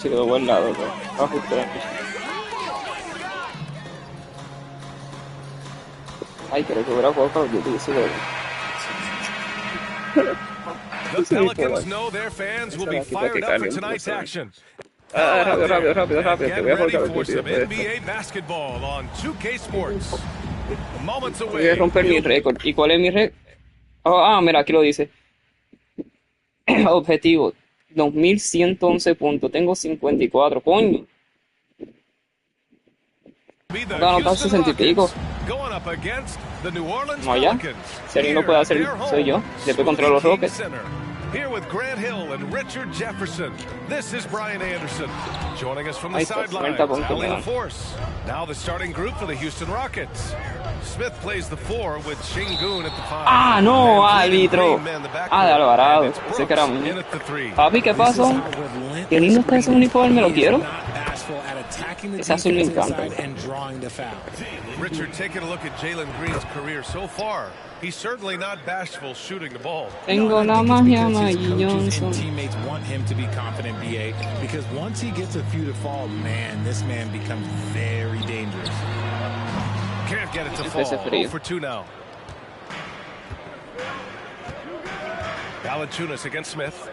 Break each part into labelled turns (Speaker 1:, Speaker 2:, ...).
Speaker 1: Se quedó buen lado, pero ajuste. Ay, creo que hubiera jugado Call of Duty, sí,
Speaker 2: The Pelicans know their fans will be fired up for tonight's action.
Speaker 1: Rápido, que
Speaker 2: Get
Speaker 1: voy a
Speaker 2: ready
Speaker 1: jugar Call
Speaker 2: for
Speaker 1: of Duty
Speaker 2: some
Speaker 1: después de esto.
Speaker 2: NBA basketball on 2K Sports. Moments
Speaker 1: Voy a
Speaker 2: away.
Speaker 1: romper mi récord. ¿Y cuál es mi récord? Mira, aquí lo dice. Objetivo, 2111 puntos. Tengo 54, coño.
Speaker 2: Be the
Speaker 1: Gano para
Speaker 2: Houston
Speaker 1: 60 y pico.
Speaker 2: Rockets going up against the New Orleans
Speaker 1: No, ya.
Speaker 2: Pelicans.
Speaker 1: Si alguien lo puede hacer,
Speaker 2: Here at their
Speaker 1: soy yo.
Speaker 2: home,
Speaker 1: Después contra los
Speaker 2: Smoothie King
Speaker 1: Rockets.
Speaker 2: Center. Here with Grant Hill and Richard Jefferson. This is Brian Anderson. Joining us from the
Speaker 1: Ahí está,
Speaker 2: sidelines,
Speaker 1: 40 puntos me
Speaker 2: Allie
Speaker 1: dan.
Speaker 2: LaForce. Now the starting group for the Houston Rockets. Smith plays the 4 with Şengün at the 5.
Speaker 1: No,
Speaker 2: Van Vliet and
Speaker 1: árbitro.
Speaker 2: Green man the backcourt.
Speaker 1: De Alvarado.
Speaker 2: And it's
Speaker 1: Pensé que era
Speaker 2: Brooks
Speaker 1: mío.
Speaker 2: in at the 3.
Speaker 1: Papi, ¿qué pasó? Qué lindo está ese uniforme, lo quiero. Ese azul me encanta.
Speaker 2: Richard, taking a look at Jalen Green's career so far, he's certainly not bashful shooting the ball.
Speaker 1: Tengo la magia, Maggie
Speaker 3: Coaches and
Speaker 1: Johnson.
Speaker 3: teammates want him to be confident, BA, because once he gets a few to fall, man, this man becomes very dangerous.
Speaker 2: Can't get it to
Speaker 1: Empecé
Speaker 2: fall.
Speaker 1: frío.
Speaker 2: 0 for 2 now. Valanciunas against Smith.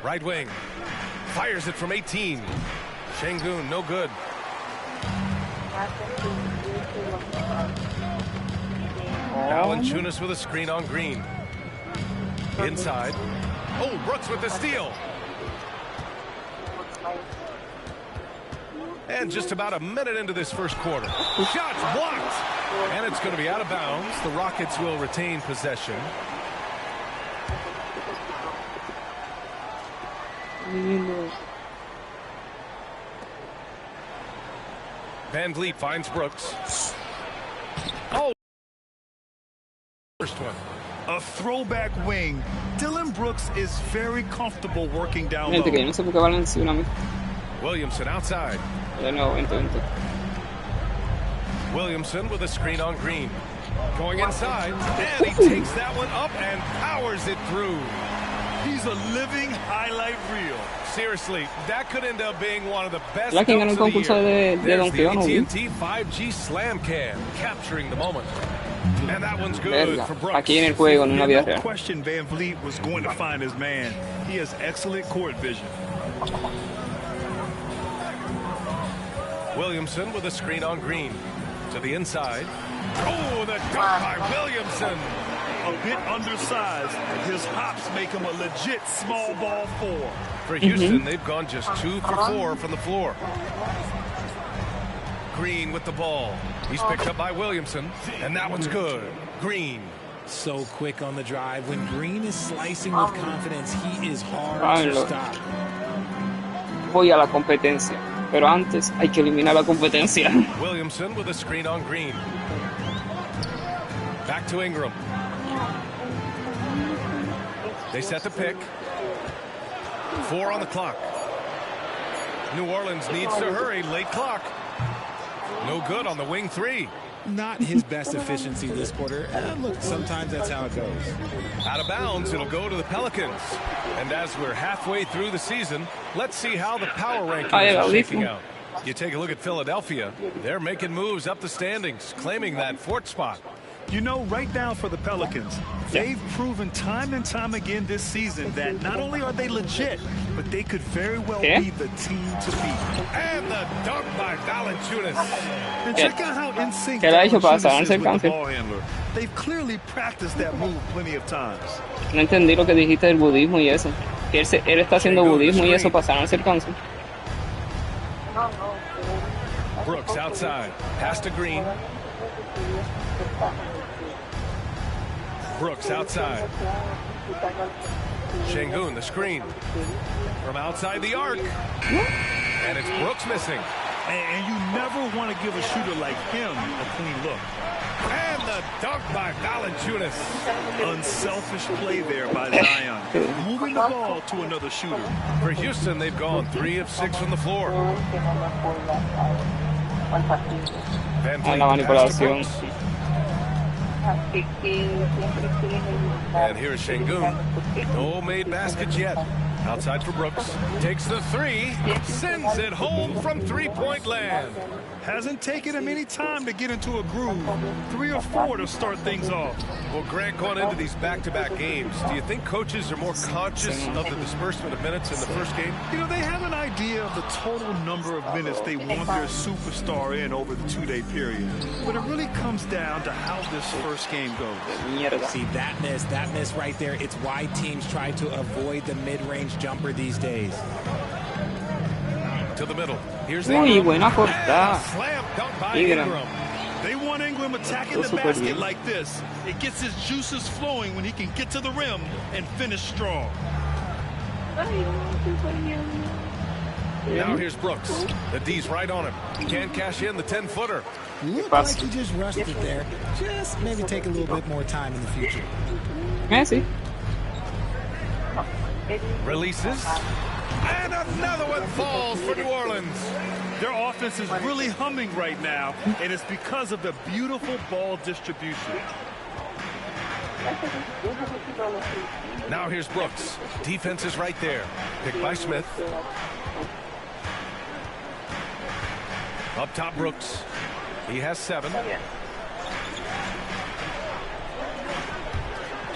Speaker 2: Right wing. Fires it from 18. Şengün, no good. Valanciunas with a screen on Green. Inside. Oh, Brooks with the steal. And just about a minute into this first quarter. Shots blocked. And it's going to be out of bounds. The Rockets will retain possession. Van Vliet finds Brooks. Oh! First one.
Speaker 4: A throwback wing. Dylan Brooks is very comfortable working down low.
Speaker 1: Gente, que yo no sé por qué Valenciuna a mí.
Speaker 2: Williamson outside.
Speaker 1: De nuevo, vente.
Speaker 2: Williamson with a screen on Green. Going inside. And he takes that one up and powers it through.
Speaker 4: He's a living highlight reel.
Speaker 2: Seriously, that could end up being one of the best
Speaker 1: ¿La quien ganó
Speaker 2: dunks
Speaker 1: el
Speaker 2: of the
Speaker 1: concurso
Speaker 2: year.
Speaker 1: de
Speaker 2: There's the
Speaker 1: donkeo, no vi?
Speaker 2: AT&T 5G Slam Can, capturing the moment. And that one's good
Speaker 1: Verga,
Speaker 2: for Brooks.
Speaker 1: aquí en el juego, en una vida
Speaker 4: No
Speaker 1: real.
Speaker 4: question Van Vliet was going to find his man. He has excellent court vision.
Speaker 2: Williamson with a screen on Green. To the inside. Oh, the dunk by Williamson.
Speaker 4: A bit undersized. His hops make him a legit small ball 4.
Speaker 2: For Houston, they've gone just 2 for 4 from the floor. Green with the ball. He's picked up by Williamson, and that one's good. Green.
Speaker 3: So quick on the drive. When Green is slicing with confidence, he is hard to stop.
Speaker 1: Voy a la competencia, pero antes hay que eliminar la competencia.
Speaker 2: Williamson with a screen on Green. Back to Ingram. They set the pick. 4 on the clock. New Orleans needs to hurry. Late clock. No good on the wing 3.
Speaker 3: Not his best efficiency this quarter. Look, sometimes that's how it goes.
Speaker 2: Out of bounds, it'll go to the Pelicans. And as we're halfway through the season, let's see how the power rankings are shaking out. You take a look at Philadelphia. They're making moves up the standings, claiming that 4th spot.
Speaker 4: You know, right now for the Pelicans, they've proven time and time again this season that not only are they legit, but they could very well be the team to beat.
Speaker 2: And the dunk by Valanciunas.
Speaker 4: And check out how in sync
Speaker 1: ¿Qué le ha hecho para
Speaker 4: Valanciunas
Speaker 1: ganarse
Speaker 4: is
Speaker 1: el
Speaker 4: with the
Speaker 1: cáncer?
Speaker 4: ball handler. They've clearly practiced that move plenty of times.
Speaker 1: No entendí lo que dijiste del budismo y eso. Que él está haciendo budismo y eso para sanarse el cáncer.
Speaker 2: Brooks outside. Pass to Green. Brooks outside. Şengün, the screen. From outside the arc. And it's Brooks missing.
Speaker 4: And you never want to give a shooter like him a clean look.
Speaker 2: And the dunk by Valanciunas.
Speaker 4: Unselfish play there by Zion. Moving the ball to another shooter.
Speaker 2: For Houston, they've gone 3 of 6 from the floor. Van Vliet
Speaker 1: La
Speaker 2: pass to
Speaker 1: manipulación.
Speaker 2: Brooks. And here's Şengün. No made baskets yet. Outside for Brooks. Takes the three. Sends it home from three-point land.
Speaker 4: Hasn't taken him any time to get into a groove. 3 or 4 to start things off.
Speaker 2: Well, Grant, going into these back-to-back games, do you think coaches are more conscious of the disbursement of minutes in the first game?
Speaker 4: You know, they have an idea of the total number of minutes they want their superstar in over the 2-day period. But it really comes down to how this first game goes.
Speaker 3: See, that miss right there, it's why teams try to avoid the mid-range jumper these days.
Speaker 2: To the middle. Here's the
Speaker 1: buena cortada.
Speaker 2: Slam dunk by Ingram.
Speaker 4: They want Ingram attacking the basket like this. It gets his juices flowing when he can get to the rim and finish strong.
Speaker 2: Now here's Brooks. The D's right on him. Can't cash in the 10-footer.
Speaker 3: Looked like he just rushed it there. Just maybe take a little bit more time in the future.
Speaker 1: Messi.
Speaker 2: Releases. And another one falls for New Orleans.
Speaker 4: Their offense is really humming right now, and it's because of the beautiful ball distribution.
Speaker 2: Now here's Brooks. Defense is right there. Picked by Smith. Up top, Brooks. He has 7.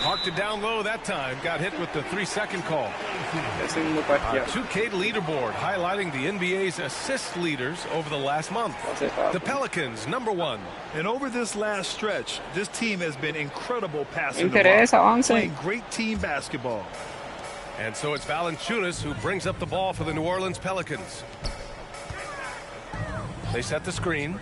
Speaker 2: Parked it down low that time. Got hit with the 3-second call. Our 2K leaderboard highlighting the NBA's assist leaders over the last month. The Pelicans, #1.
Speaker 4: And over this last stretch, this team has been incredible passing the ball, playing great team basketball.
Speaker 2: And so it's Valanciunas who brings up the ball for the New Orleans Pelicans. They set the screen.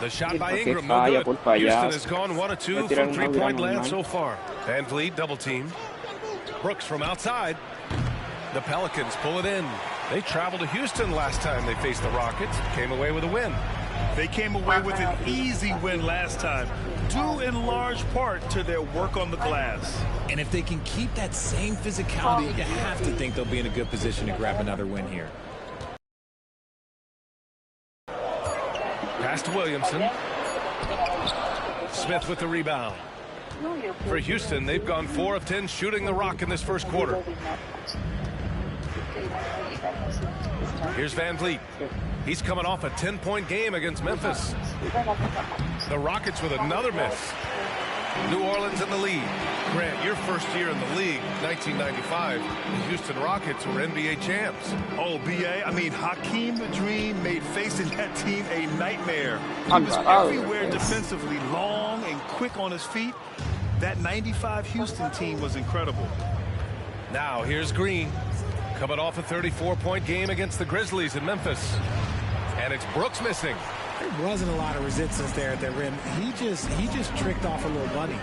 Speaker 2: The shot by Ingram, no good. Houston has gone 1 of 2 from three-point land so far. Van Vliet double team. Brooks from outside. The Pelicans pull it in. They traveled to Houston last time they faced the Rockets. Came away with a win.
Speaker 4: They came away with an easy win last time, due in large part to their work on the glass.
Speaker 3: And if they can keep that same physicality, you have to think they'll be in a good position to grab another win here.
Speaker 2: Pass to Williamson. Smith with the rebound. For Houston, they've gone 4 of 10 shooting the rock in this first quarter. Here's Van Vliet. He's coming off a 10-point game against Memphis. The Rockets with another miss. New Orleans in the lead. Grant, your first year in the league, 1995, the Houston Rockets were NBA champs.
Speaker 4: Oh, B.A., I mean, Hakeem the Dream made facing that team a nightmare. He was everywhere defensively, long and quick on his feet. That 95 Houston team was incredible.
Speaker 2: Now, here's Green. Coming off a 34-point game against the Grizzlies in Memphis. And it's Brooks missing.
Speaker 3: There wasn't a lot of resistance there at the rim. He just tricked off a little bunny.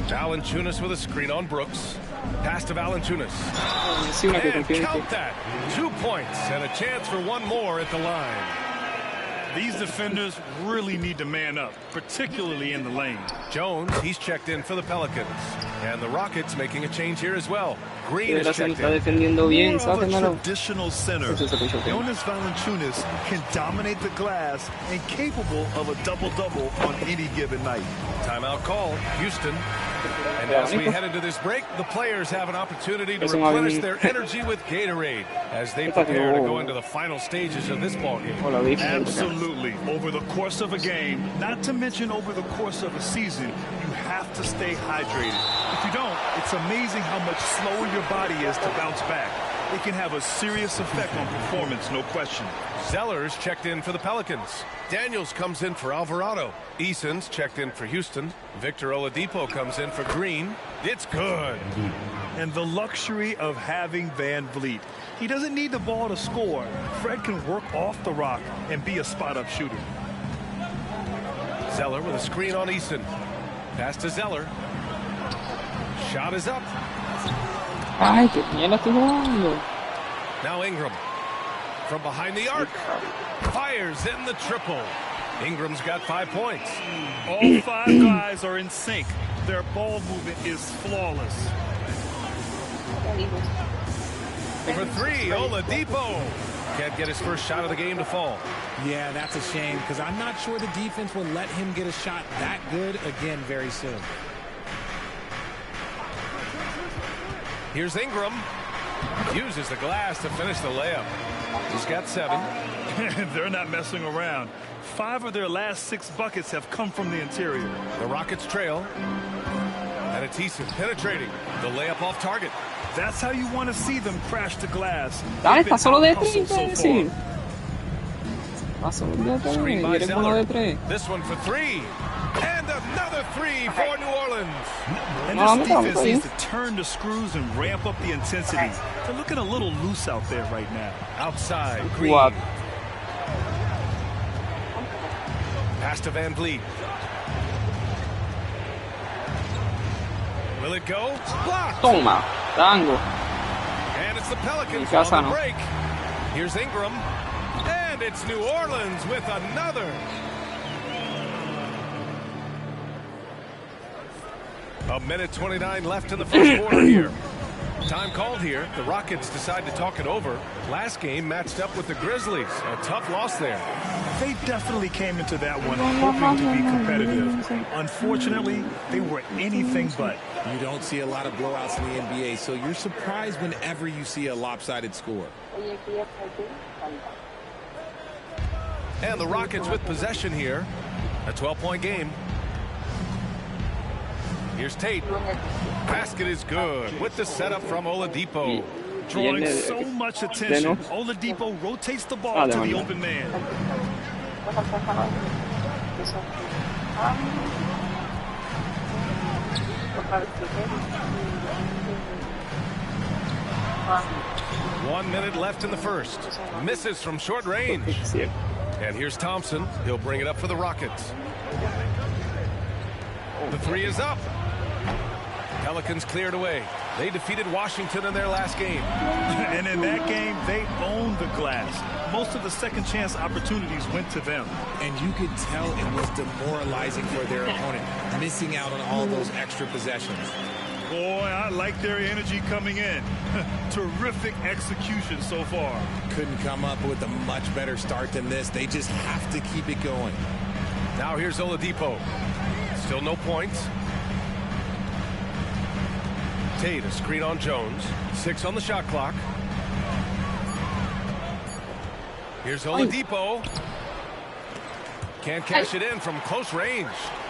Speaker 2: Valanciunas with a screen on Brooks. Pass to Valanciunas. And count that. 2 points and a chance for one more at the line.
Speaker 4: These defenders really need to man up, particularly in the lane.
Speaker 2: Jones, he's checked in for the Pelicans. And the Rockets making a change here as well. Green is checked in.
Speaker 4: More of a traditional center. Jonas Valanciunas can dominate the glass and capable of a double-double on any given night.
Speaker 2: Timeout call, Houston. And as we head into this break, the players have an opportunity to replenish their energy with Gatorade as they prepare to go into the final stages of this ballgame.
Speaker 4: Absolutely. Over the course of a game, not to mention over the course of a season, you have to stay hydrated. If you don't, it's amazing how much slower your body is to bounce back. It can have a serious effect on performance, no question.
Speaker 2: Zeller's checked in for the Pelicans. Daniels comes in for Alvarado. Eason's checked in for Houston. Victor Oladipo comes in for Green. It's good.
Speaker 4: And the luxury of having Van Vliet. He doesn't need the ball to score. Fred can work off the rock and be a spot-up shooter.
Speaker 2: Zeller with a screen on Eason. Pass to Zeller. Shot is up.
Speaker 1: Ay, qué bien la estoy jugando.
Speaker 2: Now Ingram. From behind the arc. Fires in the triple. Ingram's got 5 points.
Speaker 4: All 5 guys are in sync. Their ball movement is flawless.
Speaker 2: For 3, Oladipo. Can't get his first shot of the game to fall.
Speaker 3: Yeah, that's a shame because I'm not sure the defense will let him get a shot that good again very soon.
Speaker 2: Here's Ingram. Uses the glass to finish the layup. He's got 7.
Speaker 4: They're not messing around. 5 of their last 6 buckets have come from the interior.
Speaker 2: The Rockets trail. And Atisa penetrating. The layup off target.
Speaker 4: That's how you want to see them crash the glass.
Speaker 1: Dale, está solo de 3,
Speaker 4: So
Speaker 1: sí. Está solo de 3,
Speaker 2: Screen by
Speaker 1: quiere uno de
Speaker 2: Zeller.
Speaker 1: 3.
Speaker 2: This one for 3. And another 3 for New Orleans.
Speaker 4: And
Speaker 1: No,
Speaker 4: this
Speaker 1: I'm
Speaker 4: defense
Speaker 1: bien.
Speaker 4: needs to turn the screws and ramp up the intensity. They're looking a little loose out there right now.
Speaker 2: Outside, Green.
Speaker 1: What?
Speaker 2: Pass to Van Vliet. Will it go? Blocked.
Speaker 1: Toma, tango.
Speaker 2: And it's the Pelicans
Speaker 1: Mi casa
Speaker 2: on the
Speaker 1: no.
Speaker 2: break. Here's Ingram. And it's New Orleans with another. A minute 29 left in the first quarter here. Time called here. The Rockets decide to talk it over. Last game matched up with the Grizzlies. A tough loss there.
Speaker 4: They definitely came into that one hoping to be competitive. Unfortunately, they were anything but.
Speaker 3: You don't see a lot of blowouts in the NBA, so you're surprised whenever you see a lopsided score.
Speaker 2: And the Rockets with possession here. A 12-point game. Here's Tate. Basket is good with the setup from Oladipo.
Speaker 4: Drawing so much attention, Oladipo rotates the ball to the open man.
Speaker 2: One minute left in the first. Misses from short range. And here's Thompson. He'll bring it up for the Rockets. The 3 is up. Pelicans cleared away. They defeated Washington in their last game.
Speaker 4: And in that game, they owned the glass. Most of the second chance opportunities went to them.
Speaker 3: And you could tell it was demoralizing for their opponent, missing out on all those extra possessions.
Speaker 4: Boy, I like their energy coming in. Terrific execution so far.
Speaker 3: Couldn't come up with a much better start than this. They just have to keep it going.
Speaker 2: Now here's Oladipo. Still no points. Tate, a screen on Jones. 6 on the shot clock. Here's Oladipo. Can't cash it in from close range.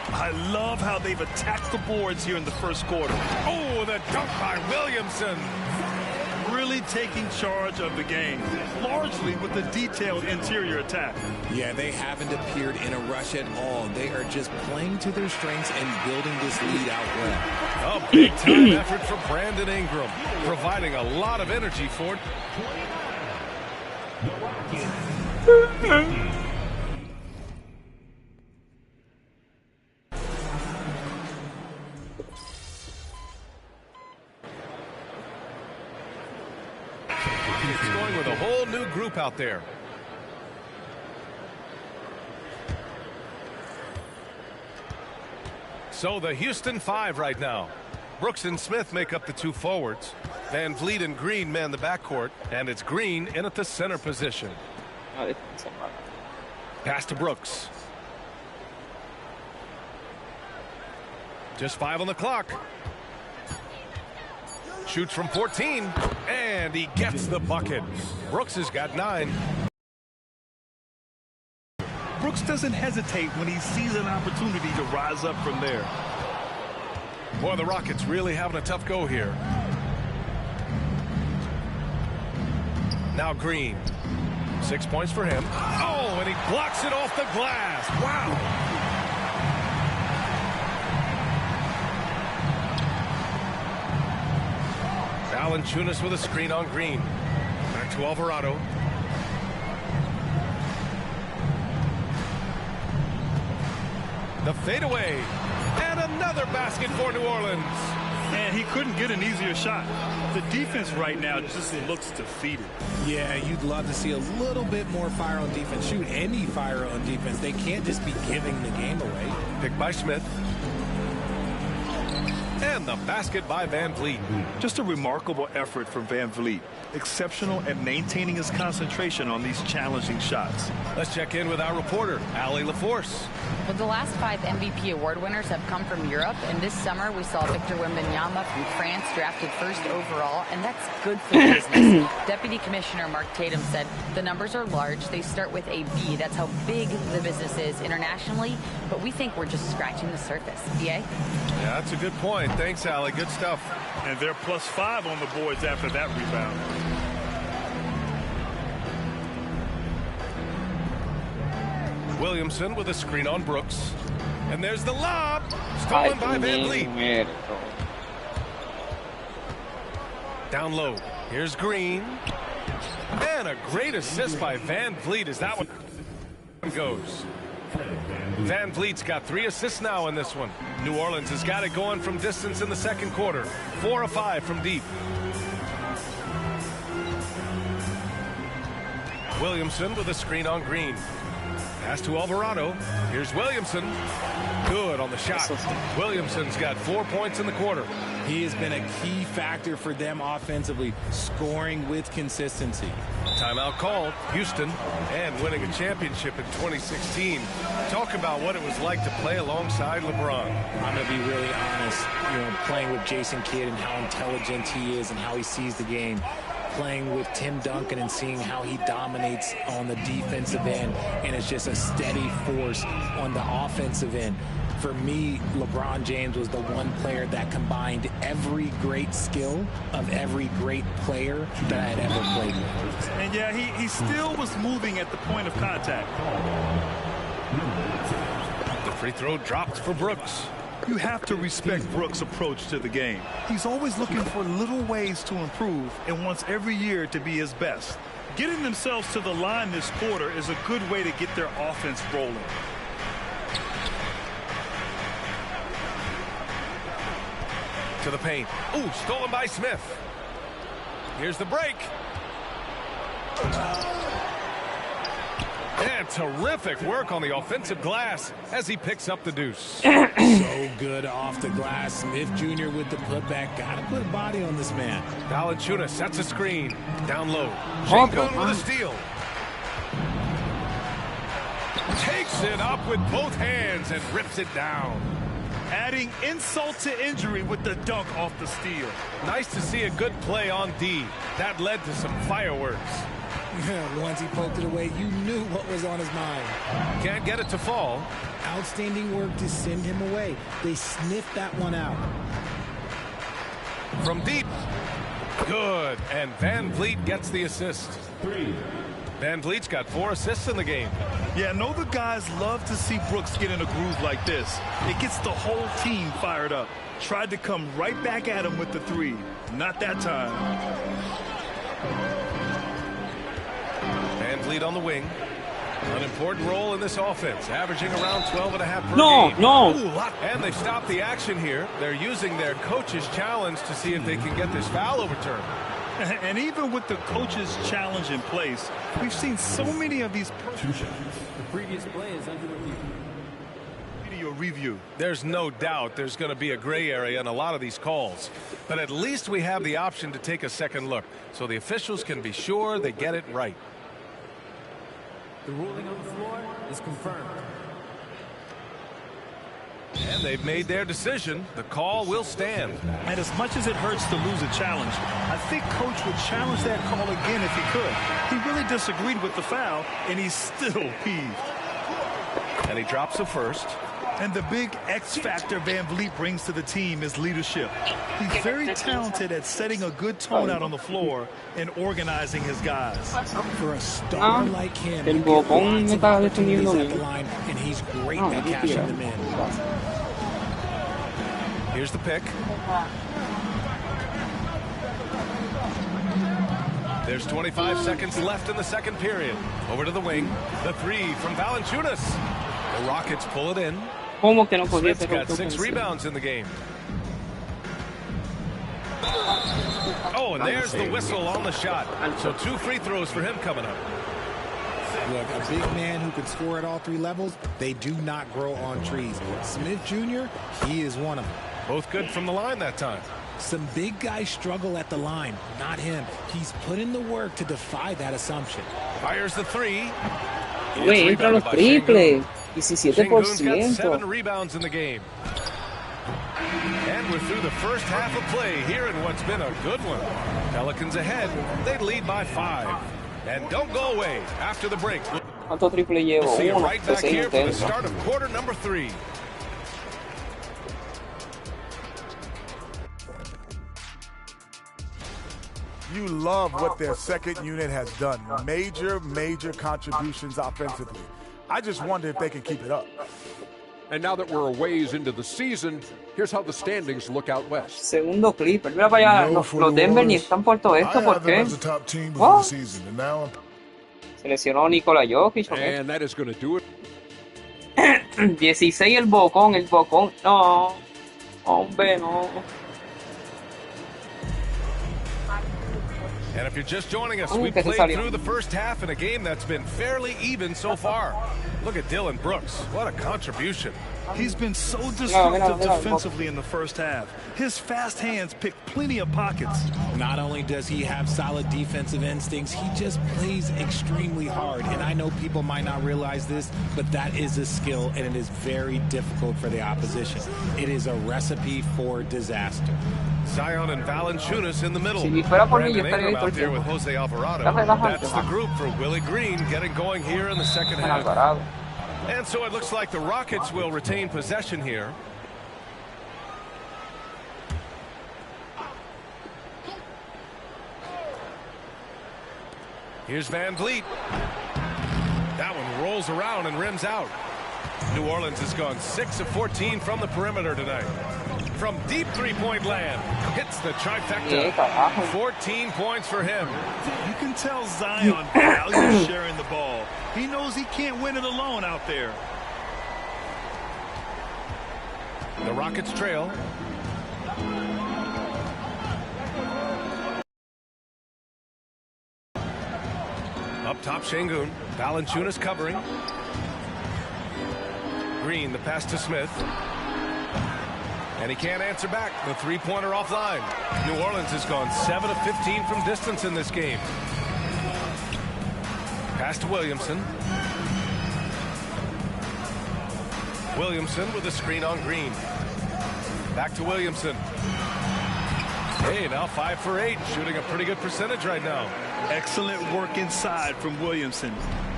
Speaker 4: I love how they've attacked the boards here in the first quarter.
Speaker 2: Oh, the dunk by Williamson.
Speaker 4: Really taking charge of the game, largely with the detailed interior attack.
Speaker 3: Yeah, they haven't appeared in a rush at all. They are just playing to their strengths and building this lead out well.
Speaker 2: A big-time effort for Brandon Ingram, providing a lot of energy for it. It's going with a whole new group out there. So the Houston 5 right now. Brooks and Smith make up the 2 forwards. Van Vliet and Green man the backcourt, and it's Green in at the center position. Pass to Brooks. Just 5 on the clock. Shoots from 14, and he gets the bucket. Brooks has got 9.
Speaker 4: Brooks doesn't hesitate when he sees an opportunity to rise up from there.
Speaker 2: Boy, the Rockets really having a tough go here. Now Green. 6 points for him. Oh, and he blocks it off the glass. Wow. Valanciunas with a screen on Green. Back to Alvarado. The fadeaway. And another basket for New Orleans.
Speaker 4: And he couldn't get an easier shot. The defense right now just looks defeated.
Speaker 3: Yeah, you'd love to see a little bit more fire on defense. Shoot, any fire on defense. They can't just be giving the game away.
Speaker 2: Picked by Smith. And the basket by Van Vliet.
Speaker 4: Just a remarkable effort from Van Vliet. Exceptional at maintaining his concentration on these challenging shots.
Speaker 2: Let's check in with our reporter, Allie LaForce.
Speaker 5: Well, the last 5 MVP award winners have come from Europe, and this summer we saw Victor Wembanyama from France drafted first overall, and that's good for business. Deputy Commissioner Mark Tatum said the numbers are large. They start with a B. That's how big the business is internationally, but we think we're just scratching the surface. BA?
Speaker 2: Yeah, that's a good point. Thanks, Allie. Good stuff.
Speaker 4: And they're +5 on the boards after that rebound.
Speaker 2: Williamson with a screen on Brooks. And there's the lob. Stolen by Van Vliet. Down low. Here's Green. And a great assist by Van Vliet as that one goes. Van Vliet's got 3 assists now in this one. New Orleans has got it going from distance in the second quarter. 4 of 5 from deep. Williamson with a screen on Green. Pass to Alvarado. Here's Williamson. Good on the shot. Williamson's got 4 points in the quarter.
Speaker 3: He has been a key factor for them offensively, scoring with consistency.
Speaker 2: Timeout called. Houston, and winning a championship in 2016. Talk about what it was like to play alongside LeBron.
Speaker 3: I'm going to be really honest, playing with Jason Kidd and how intelligent he is and how he sees the game. Playing with Tim Duncan and seeing how he dominates on the defensive end, and it's just a steady force on the offensive end. For me, LeBron James was the one player that combined every great skill of every great player that I had ever played with.
Speaker 4: And yeah, he still was moving at the point of contact.
Speaker 2: The free throw dropped for Brooks.
Speaker 4: You have to respect Brooks' approach to the game. He's always looking for little ways to improve and wants every year to be his best. Getting themselves to the line this quarter is a good way to get their offense rolling.
Speaker 2: To the paint. Ooh, stolen by Smith. Here's the break. And terrific work on the offensive glass as he picks up the deuce.
Speaker 3: So good off the glass. Smith Jr. with the putback. Got to put a body on this man.
Speaker 2: Valanciunas sets a screen. Down low. Sengun with a steal. Takes it up with both hands and rips it down.
Speaker 4: Adding insult to injury with the dunk off the steal.
Speaker 2: Nice to see a good play on D. That led to some fireworks.
Speaker 3: Once he poked it away, you knew what was on his mind.
Speaker 2: Can't get it to fall.
Speaker 3: Outstanding work to send him away. They sniffed that one out.
Speaker 2: From deep. Good. And Van Vliet gets the assist. Van Vliet's got 4 assists in the game.
Speaker 4: Yeah, I know the guys love to see Brooks get in a groove like this. It gets the whole team fired up. Tried to come right back at him with the 3. Not that time.
Speaker 2: Van Vliet on the wing. An important role in this offense, averaging around 12.5 per game.
Speaker 1: No.
Speaker 2: And they stopped the action here. They're using their coach's challenge to see if they can get this foul overturned.
Speaker 4: And even with the coach's challenge in place, we've seen so many of these.
Speaker 6: The previous play is under
Speaker 4: review.
Speaker 2: There's no doubt there's going to be a gray area in a lot of these calls. But at least we have the option to take a second look, so the officials can be sure they get it right.
Speaker 6: The ruling on the floor is confirmed.
Speaker 2: And they've made their decision. The call will stand.
Speaker 4: And as much as it hurts to lose a challenge, I think Coach would challenge that call again if he could. He really disagreed with the foul, and he's still peeved.
Speaker 2: And he drops the first.
Speaker 4: And the big X factor Van Vliet brings to the team is leadership. He's very talented at setting a good tone out on the floor and organizing his guys.
Speaker 3: For a star like him, he
Speaker 1: me estaba defendiendo
Speaker 3: at the line, and he's great at cashing them in.
Speaker 2: Here's the pick. There's 25 seconds left in the second period. Over to the wing. The 3 from Valanciunas. The Rockets pull it in. Smith's got 6 rebounds in the game. Oh, and there's the whistle on the shot. So 2 free throws for him coming up.
Speaker 3: Look, a big man who can score at all 3 levels, they do not grow on trees. Smith Jr., he is one of them.
Speaker 2: Both good from the line that time.
Speaker 3: Some big guys struggle at the line, not him. He's put in the work to defy that assumption.
Speaker 2: Fires the three.
Speaker 1: Güey, entra los triples. 17%.
Speaker 2: Shingun's got 7 rebounds in the game. And we're through the first half of play here in what's been a good one. Pelicans ahead. They lead by 5. And don't go away after the break.
Speaker 1: ¿Cuántos triples llevo?
Speaker 2: We'll see you
Speaker 1: Uno,
Speaker 2: right back
Speaker 1: seis
Speaker 2: here for the
Speaker 1: intensos.
Speaker 2: start of quarter number 3.
Speaker 7: You love what their second unit has done. Major contributions offensively. I just wonder if they can keep it up.
Speaker 8: And now that we're a ways into the season, here's how the standings look out west.
Speaker 1: Segundo Clipper. Mira para allá. Los Denver ni están por todo esto. ¿Por qué? What? Se lesionó Nikola Jokic.
Speaker 8: And that is going to do it.
Speaker 1: 16 el bocón. No. Hombre, no.
Speaker 2: And if you're just joining us, we played through the first half in a game that's been fairly even so far. Look at Dylan Brooks. What a contribution.
Speaker 4: He's been so disruptive defensively in the first half. His fast hands pick plenty of pockets.
Speaker 3: Not only does he have solid defensive instincts, he just plays extremely hard. And I know people might not realize this, but that is a skill, and it is very difficult for the opposition. It is a recipe for disaster.
Speaker 2: Zion and Valanciunas in the middle.
Speaker 1: Si fuera por mí, yo
Speaker 2: Brandon
Speaker 1: estaría
Speaker 2: Ingram
Speaker 1: ahí todo
Speaker 2: out
Speaker 1: el
Speaker 2: there with
Speaker 1: tiempo.
Speaker 2: Jose Alvarado.
Speaker 1: Está relajante,
Speaker 2: That's the
Speaker 1: man.
Speaker 2: group for Willie Green getting going here in the second half.
Speaker 1: Alvarado.
Speaker 2: And so it looks like the Rockets will retain possession here. Here's Van Vliet. That one rolls around and rims out. New Orleans has gone 6 of 14 from the perimeter tonight. From deep three-point land, hits the trifecta. 14 points for him.
Speaker 4: You can tell Zion values sharing the ball. He knows he can't win it alone out there.
Speaker 2: The Rockets trail. Up top, Şengün. Valanciunas covering. Green, the pass to Smith. And he can't answer back. The three-pointer offline. New Orleans has gone 7 of 15 from distance in this game. Pass to Williamson. Williamson with a screen on Green. Back to Williamson. Hey, now 5 for 8, shooting a pretty good percentage right now.
Speaker 4: Excellent work inside from Williamson.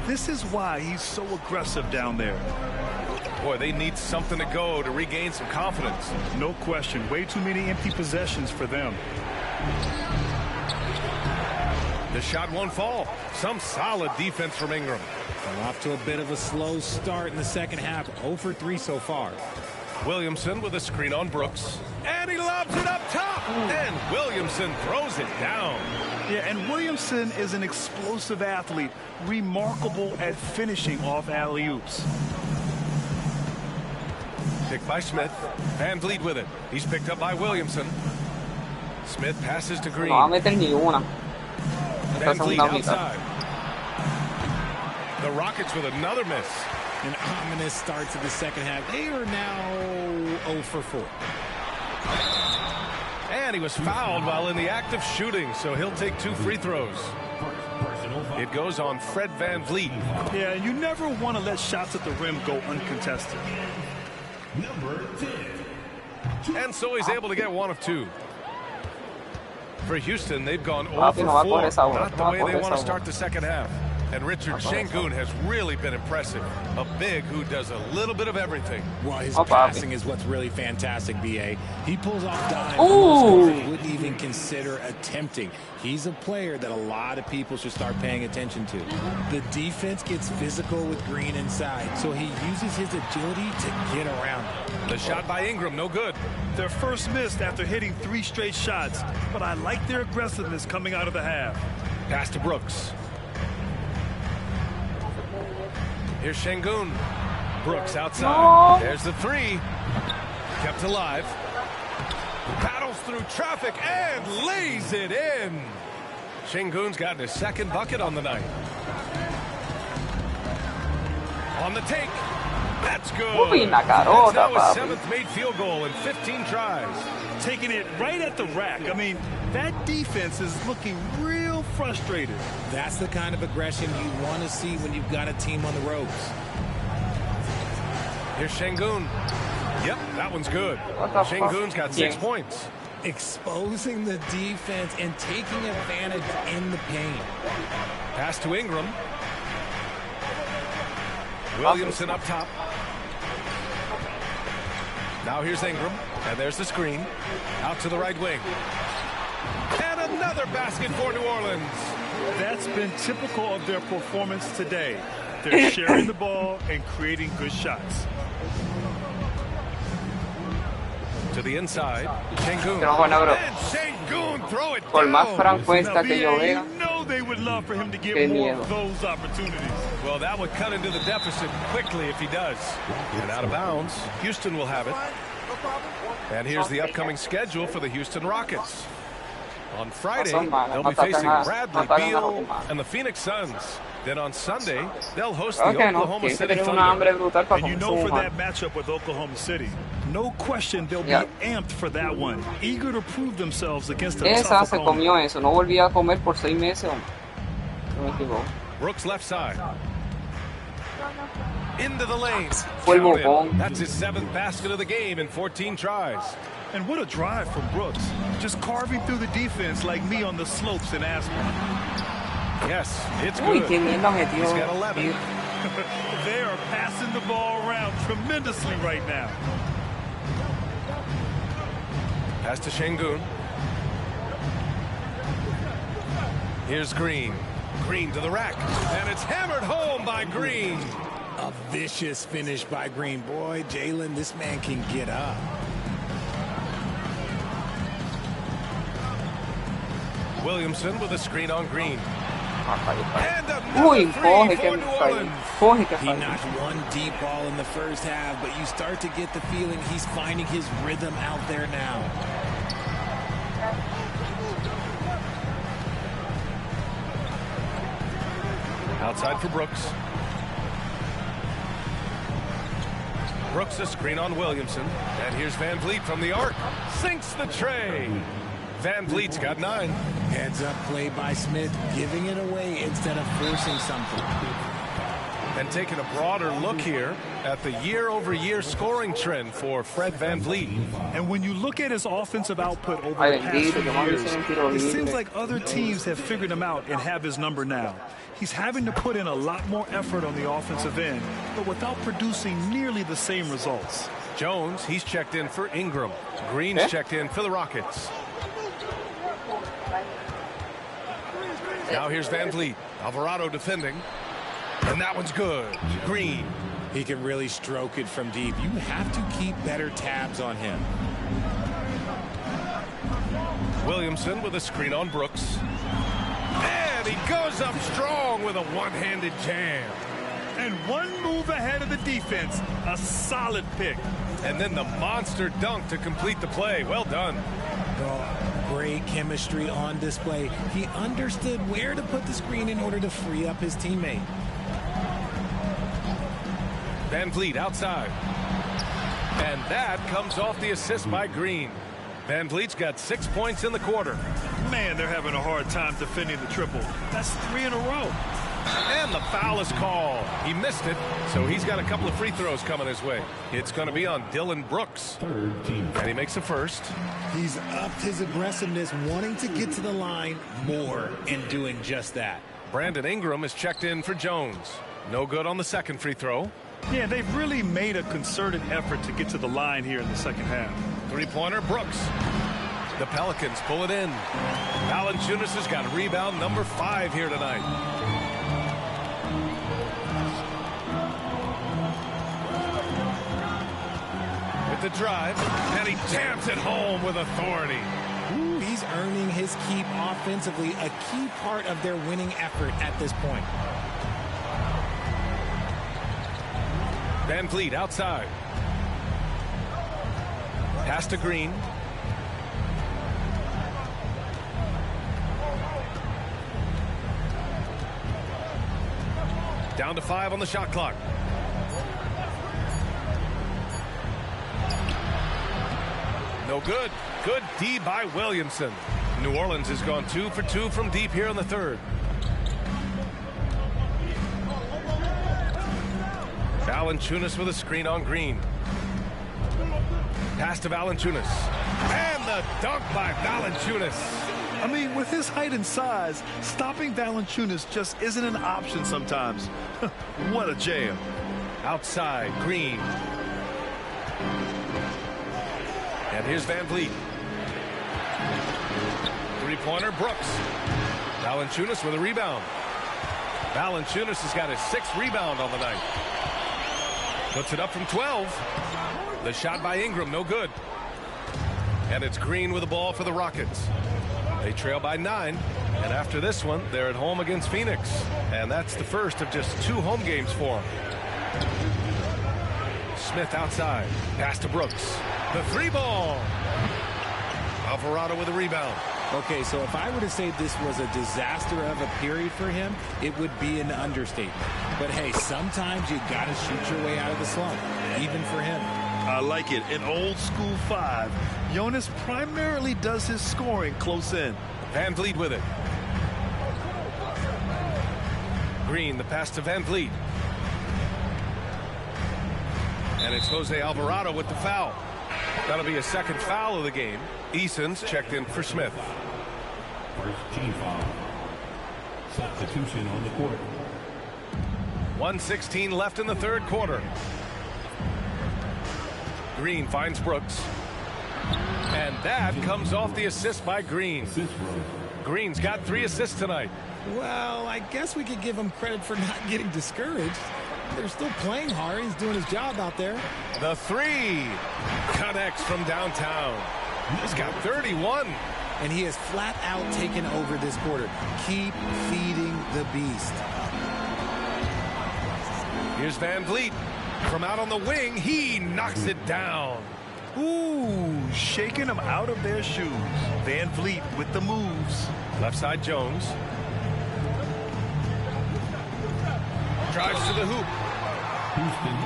Speaker 4: This is why he's so aggressive down there.
Speaker 2: Boy, they need something to go to regain some confidence.
Speaker 4: No question. Way too many empty possessions for them.
Speaker 2: The shot won't fall. Some solid defense from Ingram.
Speaker 3: Well, off to a bit of a slow start in the second half. 0 for 3 so far.
Speaker 2: Williamson with a screen on Brooks. And he lobs it up top. And Williamson throws it down.
Speaker 4: Yeah, and Williamson is an explosive athlete, remarkable at finishing off alley-oops.
Speaker 2: Picked by Smith. Van Vliet with it. He's picked up by Williamson. Smith passes to Green.
Speaker 1: No va a meter ni una.
Speaker 2: Van Vliet outside. The Rockets with another miss.
Speaker 3: An ominous start to the second half. They are now 0 for 4.
Speaker 2: And he was fouled while in the act of shooting, so he'll take 2 free throws. It goes on Fred Van Vliet.
Speaker 4: Yeah, you never want to let shots at the rim go uncontested.
Speaker 2: And so he's able to get 1 of 2. For Houston, they've gone 0 for 4. Not the way they want to start the second half. And Richard, Şengün has really been impressive. A big who does a little bit of everything.
Speaker 3: Well, his passing is what's really fantastic, B.A. He pulls off dimes most wouldn't even consider attempting. He's a player that a lot of people should start paying attention to. The defense gets physical with Green inside, so he uses his agility to get around.
Speaker 2: The shot by Ingram, no good.
Speaker 4: Their first miss after hitting 3 straight shots, but I like their aggressiveness coming out of the half.
Speaker 2: Pass to Brooks. Here's Şengün. Brooks outside. There's the 3. Kept alive. Paddles through traffic and lays it in. Şengün's gotten his second bucket on the night. On the take. That's good.
Speaker 1: Uy, la
Speaker 2: That's
Speaker 1: carota,
Speaker 2: now his
Speaker 1: papi.
Speaker 2: 7th made field goal in 15 tries.
Speaker 4: Taking it right at the rack. I mean, that defense is looking real frustrated.
Speaker 3: That's the kind of aggression you want to see when you've got a team on the ropes.
Speaker 2: Here's Şengün. Yep, that one's good. Şengün's got 6 points.
Speaker 3: Exposing the defense and taking advantage in the paint.
Speaker 2: Pass to Ingram. Williamson up top. Now here's Ingram, and there's the screen. Out to the right wing. And another basket for New Orleans.
Speaker 4: That's been typical of their performance today. They're sharing the ball and creating good shots.
Speaker 2: To the inside, Şengün.
Speaker 1: Que no juega, bro.
Speaker 2: And Şengün throw it
Speaker 1: Por más
Speaker 2: down.
Speaker 1: franco esta que yo
Speaker 4: You
Speaker 1: vea.
Speaker 4: know they would love for him to
Speaker 1: Qué
Speaker 4: get more
Speaker 1: miedo.
Speaker 4: of those opportunities.
Speaker 2: Well, that would cut into the deficit quickly if he does. And out of bounds, Houston will have it. And here's the upcoming schedule for the Houston Rockets. On Friday, they'll be facing Bradley Beal and the Phoenix Suns. Then on Sunday, they'll host the Oklahoma City
Speaker 1: tenemos una hambre
Speaker 2: Thunder.
Speaker 1: brutal para
Speaker 4: And you know
Speaker 1: comer
Speaker 4: for
Speaker 1: su
Speaker 4: that matchup with Oklahoma City, no question they'll be amped for that one. Eager to prove themselves against a
Speaker 1: Esa
Speaker 4: tough
Speaker 1: se
Speaker 4: opponent.
Speaker 1: comió eso, no volvía a comer por 6 meses. Hombre. No me equivoco.
Speaker 2: Brooks left side. Into the lane.
Speaker 1: Fue el
Speaker 2: Count it.
Speaker 1: bocón.
Speaker 2: That's his 7th basket of the game in 14 tries.
Speaker 4: And what a drive from Brooks. Just carving through the defense like me on the slopes in Aspen.
Speaker 2: Yes, it's
Speaker 1: Uy,
Speaker 2: good.
Speaker 1: qué mierda metió.
Speaker 2: He's got 11.
Speaker 4: They are passing the ball around tremendously right now.
Speaker 2: Pass to Şengün. Here's Green. Green to the rack. And it's hammered home by Green.
Speaker 3: A vicious finish by Green. Boy, Jalen, this man can get up.
Speaker 2: Williamson with a screen on Green. And
Speaker 1: Uy,
Speaker 2: another
Speaker 1: coge
Speaker 2: three
Speaker 1: que
Speaker 2: for New
Speaker 1: falla.
Speaker 2: Orleans.
Speaker 1: Coge que
Speaker 3: He
Speaker 1: falla.
Speaker 3: knocked one deep ball in the first half, but you start to get the feeling he's finding his rhythm out there now.
Speaker 2: Outside for Brooks. Brooks a screen on Williamson. And here's Van Vliet from the arc. Sinks the tray. Van Vliet's got 9.
Speaker 3: Heads up play by Smith, giving it away instead of forcing something.
Speaker 2: And taking a broader look here at the year-over-year scoring trend for Fred Van Vliet.
Speaker 4: And when you look at his offensive output over
Speaker 1: Ay,
Speaker 4: the past
Speaker 1: bendito,
Speaker 4: few
Speaker 1: que mami se me tiró
Speaker 4: years, it
Speaker 1: libre.
Speaker 4: seems like other teams have figured him out and have his number now. He's having to put in a lot more effort on the offensive end, but without producing nearly the same results.
Speaker 2: Jones, he's checked in for Ingram. Green's checked in for the Rockets. Now here's Van Vliet. Alvarado defending. And that one's good. Green.
Speaker 3: He can really stroke it from deep. You have to keep better tabs on him.
Speaker 2: Williamson with a screen on Brooks. And he goes up strong with a one-handed jam.
Speaker 4: And one move ahead of the defense. A solid pick.
Speaker 2: And then the monster dunk to complete the play. Well done.
Speaker 3: Oh, great chemistry on display. He understood where to put the screen in order to free up his teammate.
Speaker 2: Van Vliet outside. And that comes off the assist by Green. Van Vliet's got 6 points in the quarter.
Speaker 4: Man, they're having a hard time defending the triple. That's 3 in a row.
Speaker 2: And the foul is called. He missed it, so he's got a couple of free throws coming his way. It's going to be on Dylan Brooks. And he makes the first.
Speaker 3: He's upped his aggressiveness, wanting to get to the line more and doing just that.
Speaker 2: Brandon Ingram is checked in for Jones. No good on the second free throw.
Speaker 4: Yeah, they've really made a concerted effort to get to the line here in the second half.
Speaker 2: Three-pointer Brooks. The Pelicans pull it in. Valanciunas has got rebound number 5 here tonight. With the drive, and he jams it home with authority.
Speaker 3: Ooh, he's earning his keep offensively, a key part of their winning effort at this point.
Speaker 2: Van Vliet outside. Pass to Green. Down to 5 on the shot clock. No good. Good D by Williamson. New Orleans has gone 2 for 2 from deep here in the third. Valanciunas with a screen on Green. Pass to Valanciunas. And the dunk by Valanciunas.
Speaker 4: I mean, with his height and size, stopping Valanciunas just isn't an option sometimes. What a jam.
Speaker 2: Outside, Green. And here's Van Vliet. Three-pointer, Brooks. Valanciunas with a rebound. Valanciunas has got his 6th rebound on the night. Puts it up from 12. The shot by Ingram, no good. And it's Green with the ball for the Rockets. They trail by 9. And after this one, they're at home against Phoenix. And that's the first of just 2 home games for them. Smith outside. Pass to Brooks. The 3-ball. Alvarado with a rebound.
Speaker 3: Okay, so if I were to say this was a disaster of a period for him, it would be an understatement. But hey, sometimes you got to shoot your way out of the slump, even for him.
Speaker 4: I like it. In old school 5, Jonas primarily does his scoring close in.
Speaker 2: Van Vliet with it. Green, the pass to Van Vliet. And it's Jose Alvarado with the foul. That'll be a 2nd foul of the game. Eason's checked in for Smith.
Speaker 6: First team foul. Substitution on the court.
Speaker 2: 1:16 left in the third quarter. Green finds Brooks. And that comes off the assist by Green. Green's got 3 assists tonight.
Speaker 3: Well, I guess we could give him credit for not getting discouraged. They're still playing hard. He's doing his job out there.
Speaker 2: The 3 connects from downtown. He's got 31.
Speaker 3: And he has flat out taken over this quarter. Keep feeding the beast.
Speaker 2: Here's Van Vliet. From out on the wing, he knocks it down.
Speaker 4: Ooh, shaking them out of their shoes. Van Vliet with the moves.
Speaker 2: Left side, Jones. Drives to the hoop.
Speaker 6: Houston,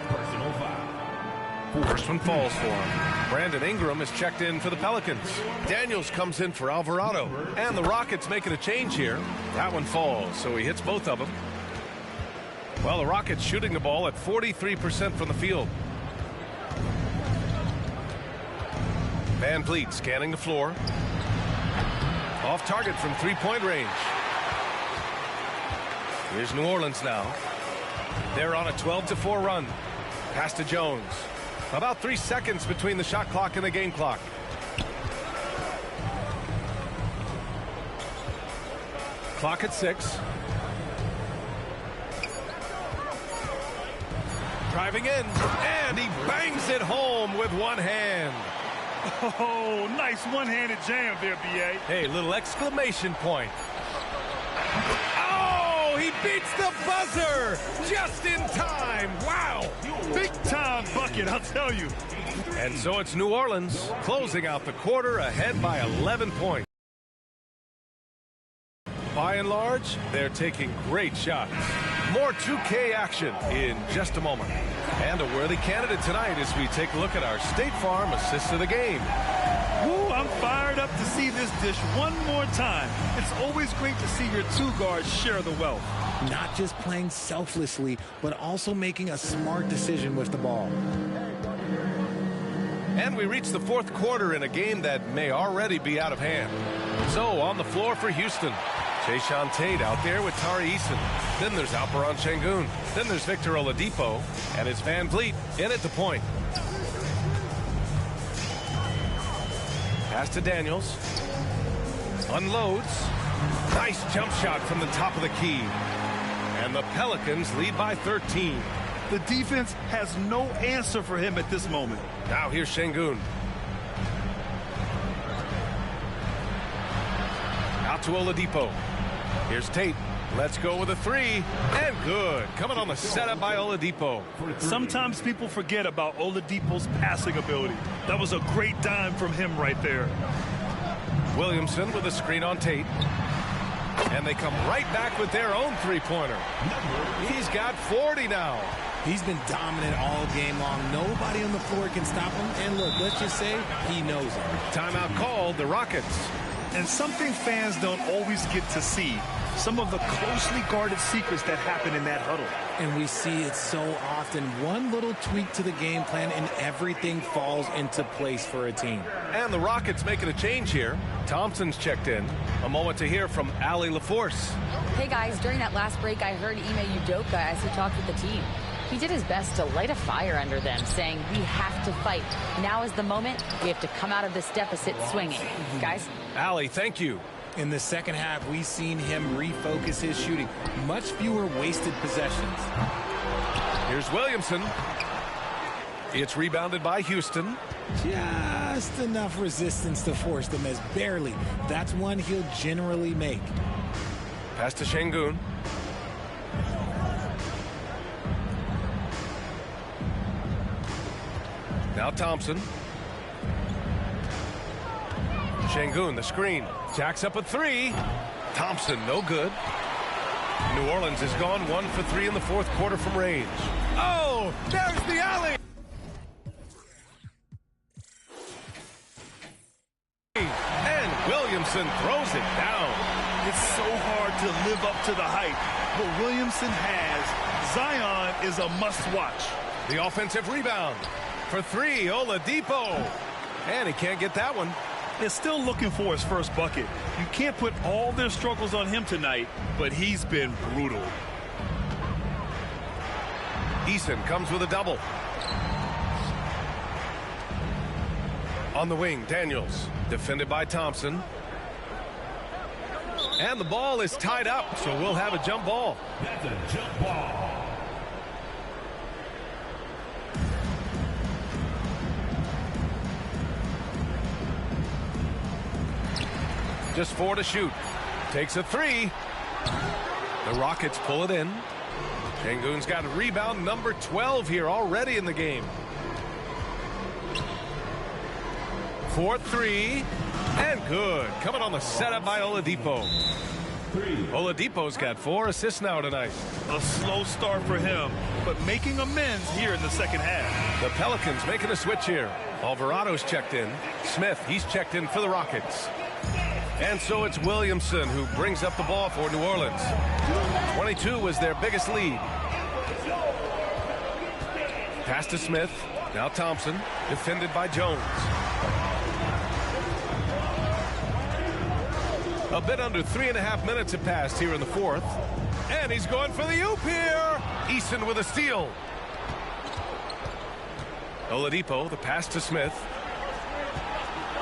Speaker 6: personal foul.
Speaker 2: First one falls for him. Brandon Ingram is checked in for the Pelicans. Daniels comes in for Alvarado. And the Rockets making a change here. That one falls, so he hits both of them. Well, the Rockets shooting the ball at 43% from the field. Van Vliet scanning the floor. Off target from 3-point range. Here's New Orleans now. They're on a 12-4 run. Pass to Jones. About 3 seconds between the shot clock and the game clock. Clock at 6. Driving in, and he bangs it home with one hand.
Speaker 4: Oh, nice one-handed jam there, B.A.
Speaker 2: Hey, little exclamation point. Oh, he beats the buzzer just in time. Wow.
Speaker 4: Big-time bucket, I'll tell you.
Speaker 2: And so it's New Orleans closing out the quarter ahead by 11 points. By and large, they're taking great shots. More 2K action in just a moment. And a worthy candidate tonight as we take a look at our State Farm assist of the game.
Speaker 4: Ooh, I'm fired up to see this dish one more time. It's always great to see your 2 guards share the wealth.
Speaker 3: Not just playing selflessly, but also making a smart decision with the ball.
Speaker 2: And we reach the 4th quarter in a game that may already be out of hand. So on the floor for Houston. Jayshawn Tate out there with Tari Eason. Then there's Alperon Şengün. Then there's Victor Oladipo. And it's Van Vliet in at the point. Pass to Daniels. Unloads. Nice jump shot from the top of the key. And the Pelicans lead by 13.
Speaker 4: The defense has no answer for him at this moment.
Speaker 2: Now here's Şengün. Out to Oladipo. Here's Tate. Let's go with a 3. And good. Coming on the setup by Oladipo.
Speaker 4: Sometimes people forget about Oladipo's passing ability. That was a great dime from him right there.
Speaker 2: Williamson with a screen on Tate. And they come right back with their own 3-pointer. He's got 40 now.
Speaker 3: He's been dominant all game long. Nobody on the floor can stop him. And look, let's just say he knows it.
Speaker 2: Timeout called, the Rockets.
Speaker 4: And something fans don't always get to see, some of the closely guarded secrets that happen in that huddle.
Speaker 3: And we see it so often. One little tweak to the game plan and everything falls into place for a team.
Speaker 2: And the Rockets making a change here. Thompson's checked in. A moment to hear from Allie LaForce.
Speaker 5: Hey guys, during that last break, I heard Ime Udoka as he talked with the team. He did his best to light a fire under them, saying we have to fight. Now is the moment. We have to come out of this deficit swinging. Guys?
Speaker 2: Allie, thank you.
Speaker 3: In the second half, we've seen him refocus his shooting. Much fewer wasted possessions.
Speaker 2: Here's Williamson. It's rebounded by Houston.
Speaker 3: Just enough resistance to force the miss. Barely. That's one he'll generally make.
Speaker 2: Pass to Şengün. Now Thompson. Şengün, the screen. Jacks up a three. Thompson, no good. New Orleans has gone 1 for 3 in the fourth quarter from range. Oh, there's the alley. And Williamson throws it down.
Speaker 4: It's so hard to live up to the hype. What Williamson has, Zion is a must-watch.
Speaker 2: The offensive rebound. For three, Oladipo. And he can't get that one.
Speaker 4: They're still looking for his first bucket. You can't put all their struggles on him tonight, but he's been brutal.
Speaker 2: Eason comes with a double. On the wing, Daniels. Defended by Thompson. And the ball is tied up, so we'll have a jump ball.
Speaker 6: That's a jump ball.
Speaker 2: Just 4 to shoot. Takes a three. The Rockets pull it in. Şengün's got rebound number 12 here already in the game. 4-3. And good. Coming on the setup by Oladipo. Oladipo's got 4 assists now tonight.
Speaker 4: A slow start for him, but making amends here in the second half.
Speaker 2: The Pelicans making a switch here. Alvarado's checked in. Smith, he's checked in for the Rockets. And so it's Williamson who brings up the ball for New Orleans. 22 was their biggest lead. Pass to Smith. Now Thompson, defended by Jones. A bit under 3.5 minutes have passed here in the fourth. And he's going for the oop here. Eason with a steal. Oladipo, the pass to Smith.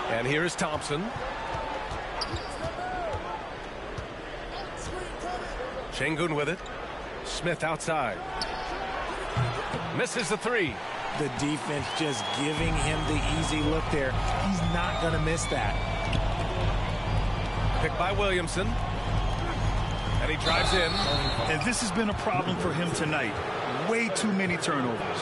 Speaker 2: And here's Thompson. Şengün with it. Smith outside. Misses the three.
Speaker 3: The defense just giving him the easy look there. He's not going to miss that.
Speaker 2: Picked by Williamson. And he drives in.
Speaker 4: And this has been a problem for him tonight. Way too many turnovers.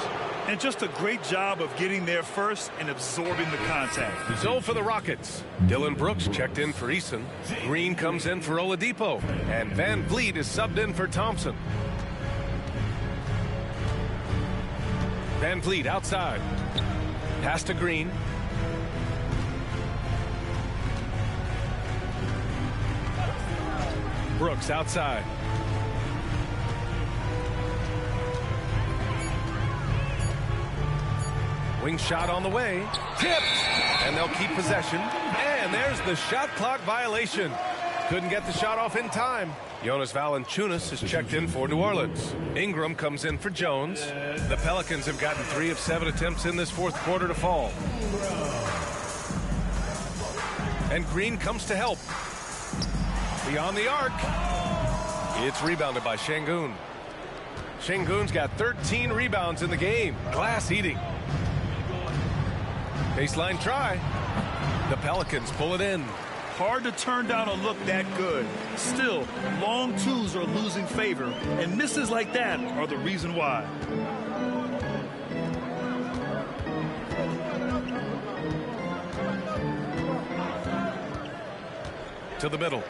Speaker 4: And just a great job of getting there first and absorbing the contact.
Speaker 2: So for the Rockets, Dylan Brooks checked in for Eason. Green comes in for Oladipo. And Van Vliet is subbed in for Thompson. Van Vliet outside. Pass to Green. Brooks outside. Wing shot on the way. Tipped. And they'll keep possession. And there's the shot clock violation. Couldn't get the shot off in time. Jonas Valanciunas is checked in for New Orleans. Ingram comes in for Jones. The Pelicans have gotten 3 of 7 attempts in this fourth quarter to fall. And Green comes to help. Beyond the arc. It's rebounded by Şengün. Şengün's got 13 rebounds in the game. Glass eating. Baseline try. The Pelicans pull it in.
Speaker 4: Hard to turn down a look that good. Still, long twos are losing favor, and misses like that are the reason why.
Speaker 2: To the middle.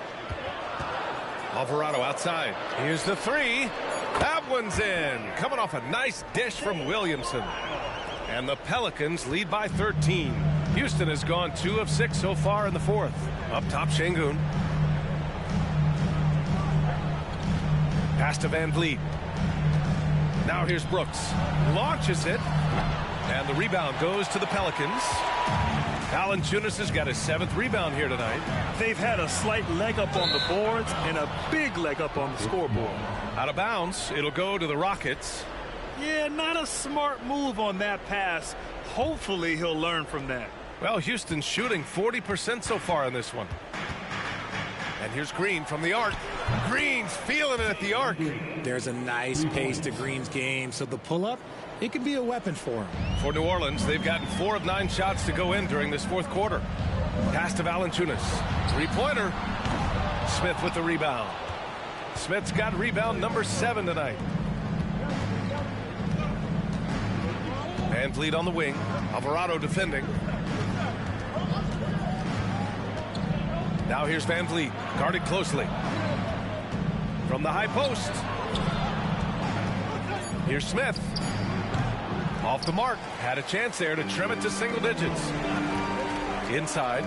Speaker 2: Alvarado outside. Here's the three. That one's in. Coming off a nice dish from Williamson. And the Pelicans lead by 13. Houston has gone 2 of 6 so far in the fourth. Up top, Şengün. Pass to Van Vliet. Now here's Brooks. Launches it. And the rebound goes to the Pelicans. Valanciunas has got his 7th rebound here tonight.
Speaker 4: They've had a slight leg up on the boards and a big leg up on the scoreboard.
Speaker 2: Out of bounds, it'll go to the Rockets.
Speaker 4: Yeah, not a smart move on that pass. Hopefully he'll learn from that.
Speaker 2: Well, Houston's shooting 40% so far in this one. And here's Green from the arc. Green's feeling it at the arc.
Speaker 3: There's a nice pace to Green's game, so the pull-up, it could be a weapon for him.
Speaker 2: For New Orleans, they've gotten 4 of 9 shots to go in during this fourth quarter. Pass to Valanciunas. 3-pointer. Smith with the rebound. Smith's got rebound number 7 tonight. Van Vliet on the wing. Alvarado defending. Now here's Van Vliet, guarded closely. From the high post. Here's Smith. Off the mark. Had a chance there to trim it to single digits. Inside.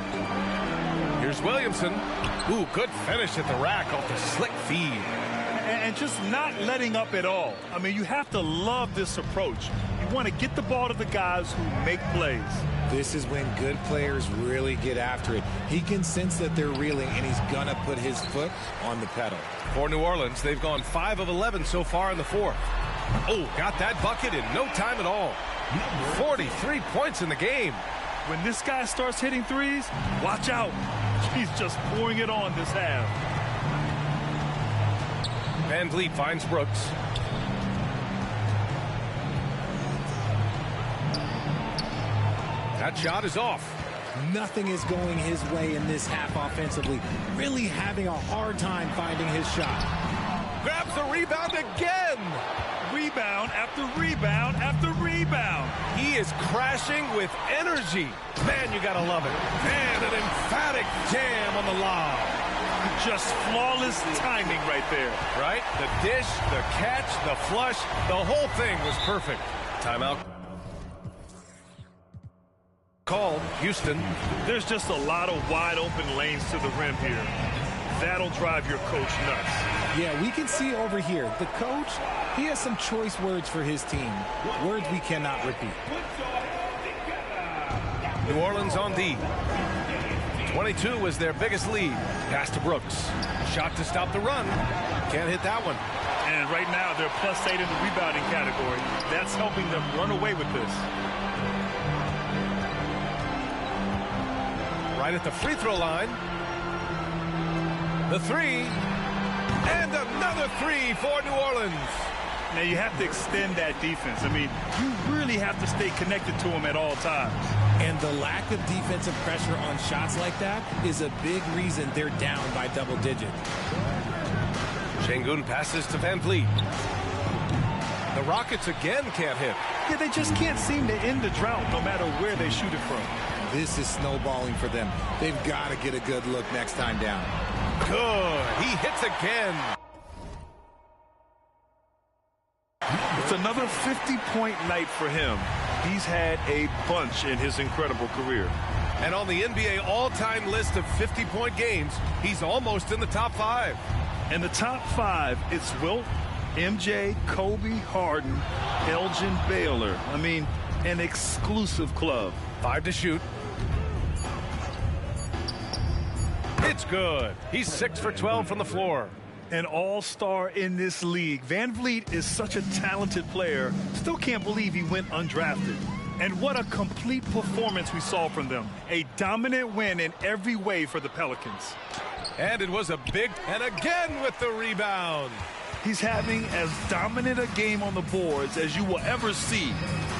Speaker 2: Here's Williamson. Ooh, good finish at the rack off the slick feed.
Speaker 4: And just not letting up at all. I mean, you have to love this approach. You want to get the ball to the guys who make plays.
Speaker 3: This is when good players really get after it. He can sense that they're reeling, and he's going to put his foot on the pedal.
Speaker 2: For New Orleans, they've gone 5 of 11 so far in the fourth. Oh, got that bucket in no time at all. 43 points in the game.
Speaker 4: When this guy starts hitting threes, watch out. He's just pouring it on this half.
Speaker 2: Van Vliet finds Brooks. That shot is off.
Speaker 3: Nothing is going his way in this half offensively. Really having a hard time finding his shot.
Speaker 2: Grabs the rebound again.
Speaker 4: Rebound after rebound after rebound.
Speaker 2: He is crashing with energy. Man, you gotta love it. And an emphatic jam on the lob.
Speaker 4: Just flawless timing right there.
Speaker 2: Right? The dish, the catch, the flush, the whole thing was perfect. Timeout. Called. Houston.
Speaker 4: There's just a lot of wide open lanes to the rim here. That'll drive your coach nuts.
Speaker 3: Yeah, we can see over here. The coach, he has some choice words for his team. Words we cannot repeat.
Speaker 2: New Orleans on D. 22 was their biggest lead. Pass to Brooks. Shot to stop the run. Can't hit that one.
Speaker 4: And right now they're +8 in the rebounding category. That's helping them run away with this.
Speaker 2: Right at the free throw line. The 3. And another 3 for New Orleans.
Speaker 4: Now you have to extend that defense. I mean, you really have to stay connected to them at all times.
Speaker 3: And the lack of defensive pressure on shots like that is a big reason they're down by double digits.
Speaker 2: Şengün passes to Van Vliet. The Rockets again can't hit.
Speaker 4: Yeah, they just can't seem to end the drought no matter where they shoot it from.
Speaker 3: This is snowballing for them. They've got to get a good look next time down.
Speaker 2: Good. He hits again.
Speaker 4: It's another 50-point night for him. He's had a bunch in his incredible career.
Speaker 2: And on the NBA all-time list of 50-point games, he's almost in the top 5.
Speaker 4: In the top 5, it's Wilt, MJ, Kobe, Harden, Elgin Baylor. I mean, an exclusive club.
Speaker 2: 5 to shoot. It's good. He's 6 for 12 from the floor.
Speaker 4: An all-star in this league. Van Vliet is such a talented player. Still can't believe he went undrafted. And what a complete performance we saw from them. A dominant win in every way for the Pelicans.
Speaker 2: And it was a big, and again with the rebound.
Speaker 4: He's having as dominant a game on the boards as you will ever see.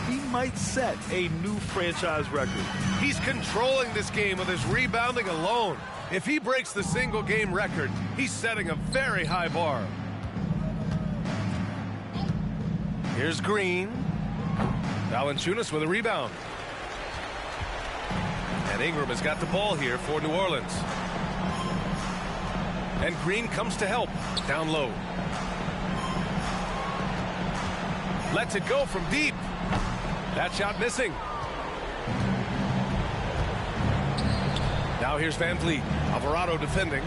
Speaker 4: He might set a new franchise record.
Speaker 2: He's controlling this game with his rebounding alone. If he breaks the single-game record, he's setting a very high bar. Here's Green. Valanciunas with a rebound. And Ingram has got the ball here for New Orleans. And Green comes to help. Down low. Lets it go from deep. That shot missing. Now here's Van Vliet. Alvarado defending.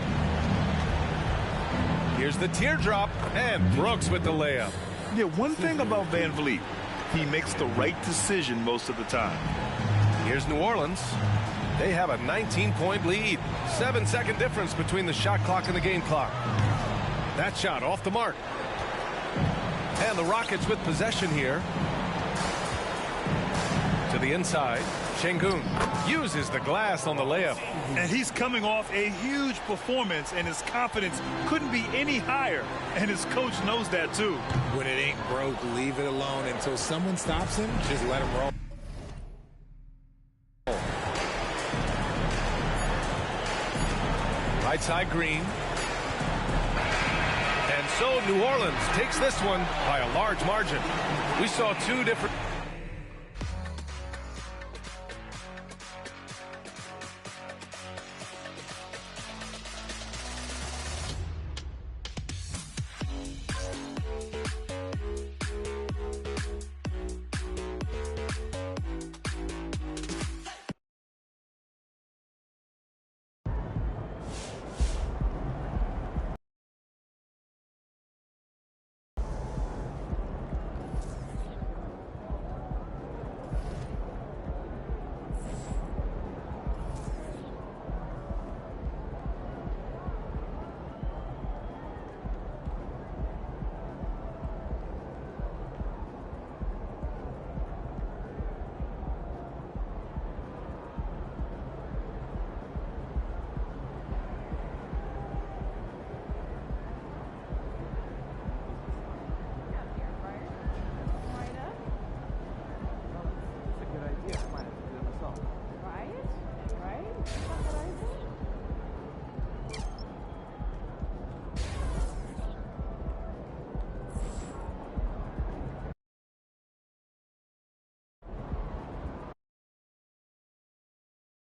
Speaker 2: Here's the teardrop, and Brooks with the layup.
Speaker 4: Yeah, one thing about Van Vliet, he makes the right decision most of the time.
Speaker 2: Here's New Orleans. They have a 19-point lead. 7-second difference between the shot clock and the game clock. That shot off the mark. And the Rockets with possession here. To the inside. Şengün uses the glass on the layup.
Speaker 4: And he's coming off a huge performance, and his confidence couldn't be any higher. And his coach knows that, too.
Speaker 3: When it ain't broke, leave it alone. Until someone stops him, just let him roll.
Speaker 2: Right side Green. And so New Orleans takes this one by a large margin. We saw two different...